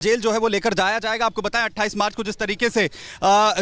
Jail जो है वो लेकर जाया जाएगा। आपको बताएं 28 मार्च को जिस तरीके से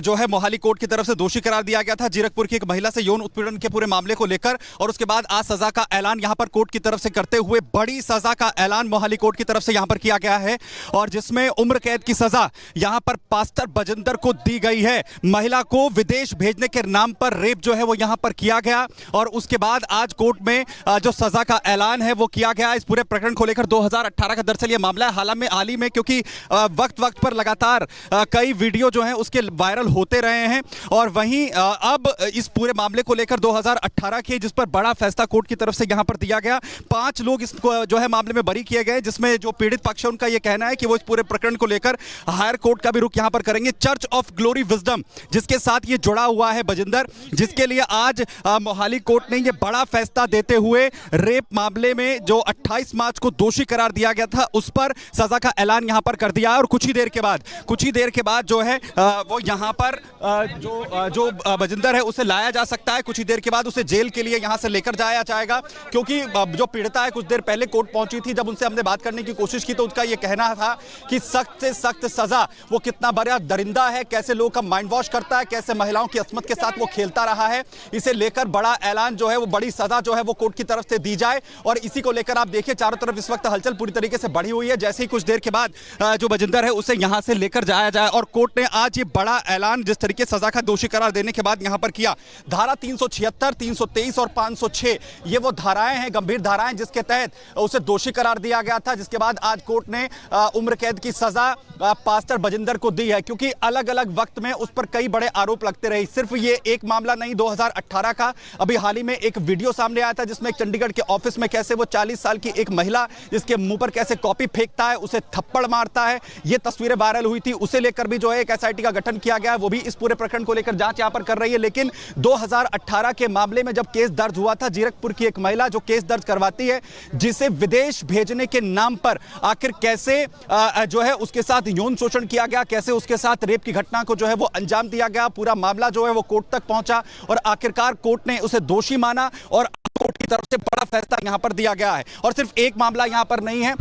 जो है मोहाली कोर्ट की तरफ से दोषी करार दिया गया था जीरकपुर की एक महिला से यौन उत्पीड़न के पूरे मामले को लेकर, और उसके बाद आज सजा का ऐलान यहां पर कोर्ट की तरफ से करते हुए बड़ी सजा का ऐलान मोहाली कोर्ट की तरफ से यहां पर किया गया है, और जिसमें उम्र कैद की सजा यहां पर पास्टर बजिंदर को दी गई है। महिला को विदेश भेजने के नाम पर रेप जो है वो यहां पर किया गया, और उसके बाद आज कोर्ट में जो सजा का ऐलान है वो किया गया। इस पूरे प्रकरण को लेकर 2018 का दरअसल ये मामला है। हाल ही में क्योंकि वक्त वक्त पर लगातार कई वीडियो जो हैं उसके वायरल होते रहे हैं, और वहीं अब इस पूरे मामले को लेकर 2018 के जिस पर बड़ा फैसला कोर्ट की तरफ से यहां पर दिया गया। 5 लोग इसको जो है मामले में बरी किए गए, जिसमें जो पीड़ित पक्ष है उनका यह कहना है कि वो इस पूरे प्रकरण को लेकर हायर कोर्ट का भी रुख यहां पर करेंगे। चर्च ऑफ ग्लोरी विजडम जिसके साथ ये जुड़ा हुआ है बजिंदर, जिसके लिए आज मोहाली कोर्ट ने यह बड़ा फैसला देते हुए रेप मामले में जो 28 मार्च को दोषी करार दिया गया था उस पर सजा का ऐलान यहां पर कर दिया है। और कुछ ही देर के बाद जो है वो यहां पर जो बजिंदर है उसे लाया जा सकता है। कुछ ही देर के बाद उसे जेल के लिए यहां से लेकर जाया जाएगा, क्योंकि जो पीड़िता है कुछ देर पहले कोर्ट पहुंची थी। जब उनसे हमने बात करने की कोशिश की तो उसका यह कहना था कि सख्त से सख्त सजा वो कितना बड़ा दरिंदा है, कैसे लोगों का माइंड वॉश करता है, कैसे महिलाओं की अस्मत के साथ वो खेलता रहा है। इसे लेकर बड़ा ऐलान जो है वो बड़ी सजा जो है वो कोर्ट की तरफ से दी जाए, और इसी को लेकर आप देखिए चारों तरफ इस वक्त हलचल पूरी तरीके से बढ़ी हुई है। जैसे ही कुछ देर के बाद जो बजिंदर है उसे यहां से लेकर जाया जाए, और कोर्ट ने आज ये बड़ा ऐलान जिस तरीके से सजा का दोषी करार देने के बाद यहां पर किया। धारा 376, 323 और 506 ये वो धाराएं हैं, गंभीर धाराएं, जिसके तहत उसे दोषी करार दिया गया था। जिसके बाद आज कोर्ट ने उम्र कैद की सजा पास्टर बजिंदर को दी है, क्योंकि अलग अलग वक्त में उस पर कई बड़े आरोप लगते रहे। सिर्फ ये एक मामला नहीं, 2018 का अभी हाल ही में एक वीडियो सामने आया था जिसमें चंडीगढ़ के ऑफिस में कैसे वो 40 साल की एक महिला जिसके मुंह पर कैसे कॉपी फेंकता है, उसे थप्पड़ मारता है, ये तस्वीरें वायरल हुई थी। उसे लेकर भी जो है एक एसआईटी का गठन किया गया है, वो भी इस पूरे प्रकरण को लेकर जांच यहां पर कर रही है। लेकिन 2018 के मामले में जब केस दर्ज हुआ था, जीरकपुर की एक महिला जो केस दर्ज करवाती है जिसे विदेश भेजने के नाम पर आखिर कैसे जो है उसके साथ यौन शोषण किया गया, कैसे उसके साथ रेप की घटना को जो है वो अंजाम दिया गया, पूरा मामला जो है वो कोर्ट तक पहुंचा, और आखिरकार कोर्ट ने उसे दोषी माना और कोर्ट की तरफ से बड़ा फैसला यहां पर दिया गया है। और सिर्फ एक मामला यहां पर नहीं है,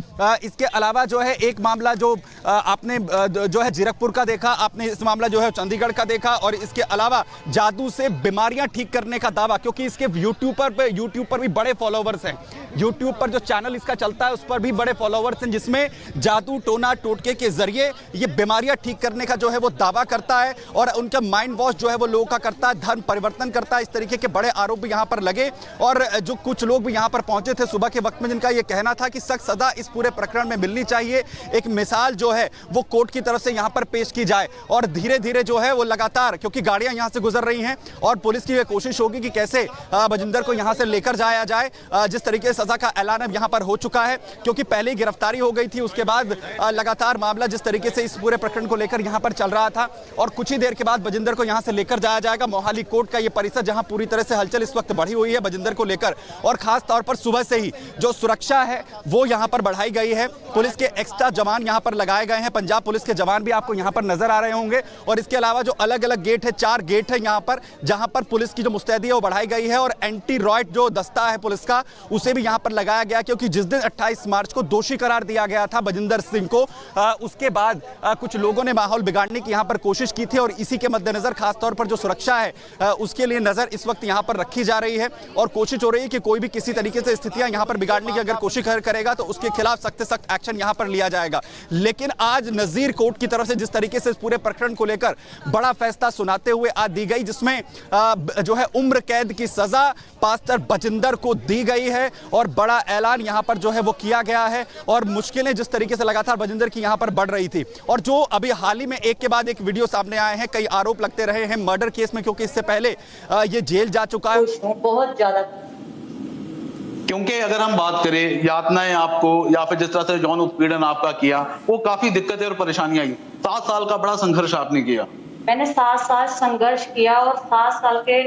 इसके अलावा जो है एक मामला जो आपने जो है जीरकपुर का देखा, आपने इस मामला जो है चंडीगढ़ का देखा, और इसके अलावा जादू से बीमारियां ठीक करने का दावा, क्योंकि इसके यूट्यूब पर भी बड़े फॉलोवर्स हैं। यूट्यूब पर जो चैनल इसका चलता है उस पर भी बड़े फॉलोवर्स हैं, जिसमें जादू टोना टोटके के जरिए ये बीमारियां ठीक करने का जो है वो दावा करता है, और उनका माइंड वॉश जो है वो लोगों का करता है, धर्म परिवर्तन करता है। इस तरीके के बड़े आरोप भी यहां पर लगे, और जो कुछ लोग भी यहां पर पहुंचे थे सुबह के वक्त में, जिनका यह कहना था कि सख्त सजा इस पूरे प्रकरण में मिलनी चाहिए। एक मिसाल जो है वो कोर्ट की तरफ से यहां पर पेश की जाए, और धीरे धीरे जो है वो लगातार, क्योंकि गाड़ियां यहां से गुजर रही हैं और पुलिस की यह कोशिश होगी कि कैसे बजिंदर को यहां से लेकर जाया जाए। जिस तरीके से सजा का ऐलान अब यहां पर हो चुका है, क्योंकि पहले ही गिरफ्तारी हो गई थी, उसके बाद लगातार मामला जिस तरीके से इस पूरे प्रकरण को लेकर यहां पर चल रहा था, और कुछ ही देर के बाद बजिंदर को यहां से लेकर जाया जाएगा। मोहाली कोर्ट का यह परिसर जहां पूरी तरह से हलचल इस वक्त बढ़ी हुई है बजिंदर को लेकर, और खास तौर पर सुबह से ही जो सुरक्षा है वो यहां पर बढ़ाई गई है। पुलिस के एक्स्ट्रा जवान यहां पर लगाए गए हैं, पंजाब पुलिस के जवान भी आपको यहां पर नजर आ रहे होंगे, और इसके अलावा जो अलग अलग गेट है, 4 गेट है यहां पर, जहां पर पुलिस की जो मुस्तैदी है वो बढ़ाई गई है, और एंटी रॉयट जो दस्ता है पुलिस का उसे भी यहां पर लगाया गया, क्योंकि जिस दिन 28 मार्च को दोषी करार दिया गया था बजिंदर सिंह को, उसके बाद कुछ लोगों ने माहौल बिगाड़ने की यहां पर कोशिश की थी, और इसी के मद्देनजर खासतौर पर जो सुरक्षा है उसके लिए नजर इस वक्त यहां पर रखी जा रही है, और कोशिश हो रही है कि कोई भी किसी तरीके से स्थितियां यहां पर बिगाड़ने की अगर कोशिश करेगा तो उसके खिलाफ सख्त से सख्त एक्शन यहां पर लिया जाएगा। लेकिन आज नजीर कोर्ट की तरफ से जिस तरीके से इस पूरे प्रकरण को लेकर बड़ा फैसला सुनाते हुए आज दी गई, जिसमें जो है उम्र कैद की सजा पास्टर बजिंदर को दी गई है, और बड़ा ऐलान यहां पर जो है वो किया गया है, और मुश्किलें जिस तरीके से लगातार बजिंदर की यहां पर बढ़ रही थी, और जो अभी हाल ही में एक के बाद एक वीडियो सामने आए हैं, कई आरोप लगते रहे हैं मर्डर केस में, क्योंकि इससे पहले ये जेल जा चुका है बहुत ज्यादा। क्योंकि अगर हम बात करें यातनाएं आपको या फिर जिस तरह से यौन उत्पीड़न आपका किया, वो काफी दिक्कतें और परेशानियां आई। 7 साल का बड़ा संघर्ष आपने किया। मैंने 7 साल संघर्ष किया, और 7 साल के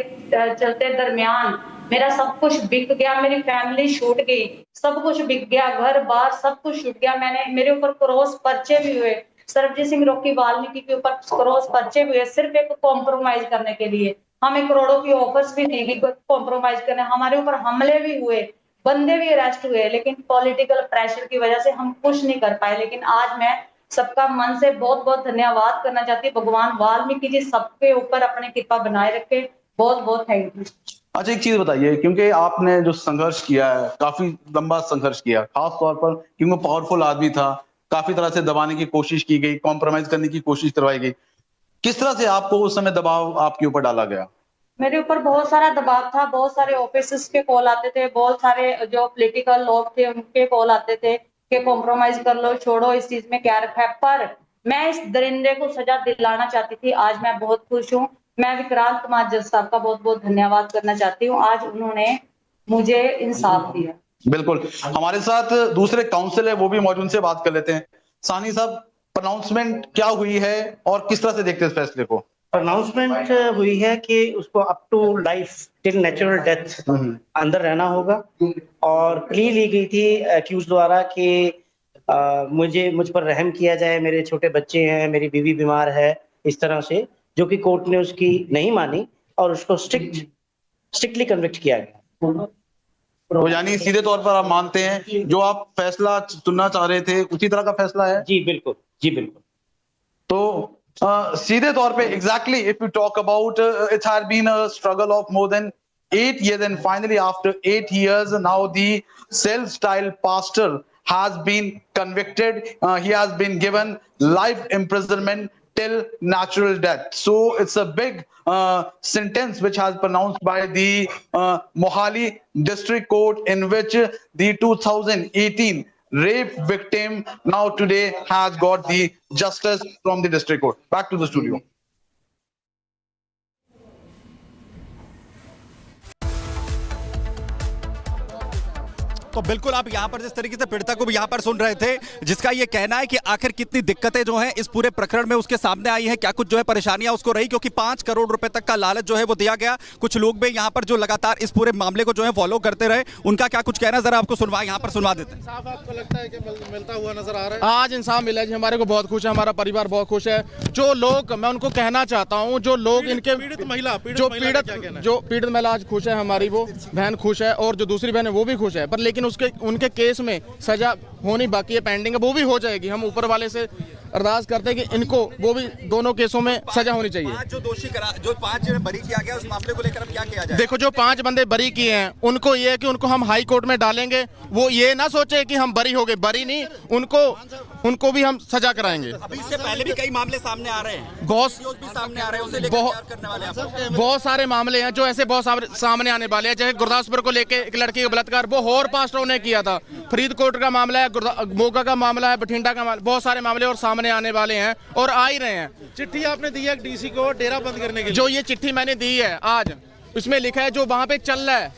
चलते दरमियान मेरा सब कुछ बिक गया, मेरी फैमिली छूट गई, सब कुछ बिक गया, घर बार सब कुछ छूट गया। मेरे ऊपर क्रॉस पर्चे भी हुए, सरबजीत सिंह रॉकी वाल्मीकि के ऊपर क्रॉस पर्चे भी हुए, सिर्फ एक कॉम्प्रोमाइज करने के लिए। हमें करोड़ों की ऑफर्स भी दी गई कॉम्प्रोमाइज करने, हमारे ऊपर हमले भी हुए, बंदे भी अरेस्ट हुए, लेकिन पॉलिटिकल प्रेशर की वजह से हम कुछ नहीं कर पाए। लेकिन आज मैं सबका मन से बहुत बहुत धन्यवाद करना चाहती हूँ। भगवान वाल्मीकि जी सबके ऊपर अपने कृपा बनाए रखे। बहुत बहुत थैंक यू। अच्छा, एक चीज बताइए, क्योंकि आपने जो संघर्ष किया है, काफी लंबा संघर्ष किया, खास तौर पर क्योंकि वो पावरफुल आदमी था, काफी तरह से दबाने की कोशिश की गई, कॉम्प्रोमाइज करने की कोशिश करवाई गई। किस तरह से आपको उस समय दबाव आपके ऊपर डाला गया? मेरे ऊपर बहुत सारा दबाव था, बहुत सारे ऑफिसर्स के कॉल आते थे, बहुत सारे जो पॉलिटिकल लोग थे उनके कॉल आते थे कि कॉम्प्रोमाइज कर लो, छोड़ो, इस चीज में क्या रखा है। पर मैं इस दरिंदे को सजा दिलाना चाहती थी। आज मैं बहुत खुश हूँ। मैं विक्रांत महाजन साहब का बहुत बहुत धन्यवाद करना चाहती हूँ। आज उन्होंने मुझे इंसाफ दिया। बिल्कुल, हमारे साथ दूसरे काउंसिल है, वो भी मौजूद, से बात कर लेते हैं। सानी साहब, प्रोनाउंसमेंट क्या हुई है और किस तरह से देखते हैं इस फैसले को? अनाउंसमेंट हुई है कि उसको up to life till natural death अंदर रहना होगा, और प्ली ली गई थी एक्यूज द्वारा कि मुझ पर रहम किया जाए, मेरे छोटे बच्चे हैं, मेरी बीवी बीमार है, इस तरह से, जो कि कोर्ट ने उसकी नहीं मानी और उसको स्ट्रिक्टली कन्विक्ट किया गया। तो यानी सीधे तौर पर आप मानते हैं जो आप फैसला सुनना चाह रहे थे उसी तरह का फैसला है? जी बिल्कुल, जी बिल्कुल। तो सीधे तौर पे exactly if you talk about it had been a struggle of more than 8 years, and finally after 8 years now the self-styled pastor has been convicted. He has been given life imprisonment till natural death. So it's a big sentence which has pronounced by the Mohali District Court, in which the 2018 rape victim now today has got the justice from the district court. Back to the studio. तो बिल्कुल आप यहाँ पर जिस तरीके से पीड़िता को भी यहाँ पर सुन रहे थे, जिसका ये कहना है कि आखिर कितनी दिक्कतें जो हैं इस पूरे प्रकरण में उसके सामने आई हैं, क्या कुछ जो है परेशानियां उसको रही, क्योंकि 5 करोड़ रुपए तक का लालच जो है वो दिया गया। कुछ लोग भी यहाँ पर जो लगातार इस पूरे मामले को जो है फॉलो करते रहे, उनका क्या कुछ कहना, जरा आपको सुनवा यहाँ पर सुनवा देते हैं। इंसाफ आपको लगता है कि मिलता हुआ नजर आ रहा है? आज इंसाफ मिला जी, हमारे को बहुत खुश है, हमारा परिवार बहुत खुश है। जो लोग, मैं उनको कहना चाहता हूँ, जो लोग इनके पीड़ित महिला जो पीड़ित महिला आज खुश है, हमारी वो बहन खुश है, और जो दूसरी बहन है वो भी खुश है, पर लेकिन उनके केस में सजा होनी बाकी है, पेंडिंग है, वो भी हो जाएगी। हम ऊपर वाले से अरदास करते हैं कि इनको वो भी दोनों केसों में सजा होनी चाहिए। जो 5 बरी किया गया उस मामले को लेकर अब क्या किया जाए? देखो, जो 5 बंदे बरी किए हैं उनको ये है कि उनको हम हाई कोर्ट में डालेंगे। वो ये ना सोचे कि हम बरी हो गए, बरी नहीं, उनको भी हम सजा कराएंगे। अभी इससे पहले भी कई मामले सामने आ रहे हैं, बहुत सामने आ रहे हैं, उसे लेकर क्या करने वाले हैं? बहुत सारे मामले हैं जो ऐसे बहुत सामने आने वाले हैं। जैसे गुरदासपुर को लेके एक लड़की का बलात्कार वो और पास्टरों ने किया था, फरीदकोट का मामला है, मोगा का मामला है, बठिंडा का मामला, बहुत सारे मामले और सामने आने वाले हैं और आ ही रहे हैं। चिट्ठी आपने दी है डीसी को डेरा बंद करने के लिए? जो ये चिट्ठी मैंने दी है आज, उसमें लिखा है जो वहां पे चल रहा है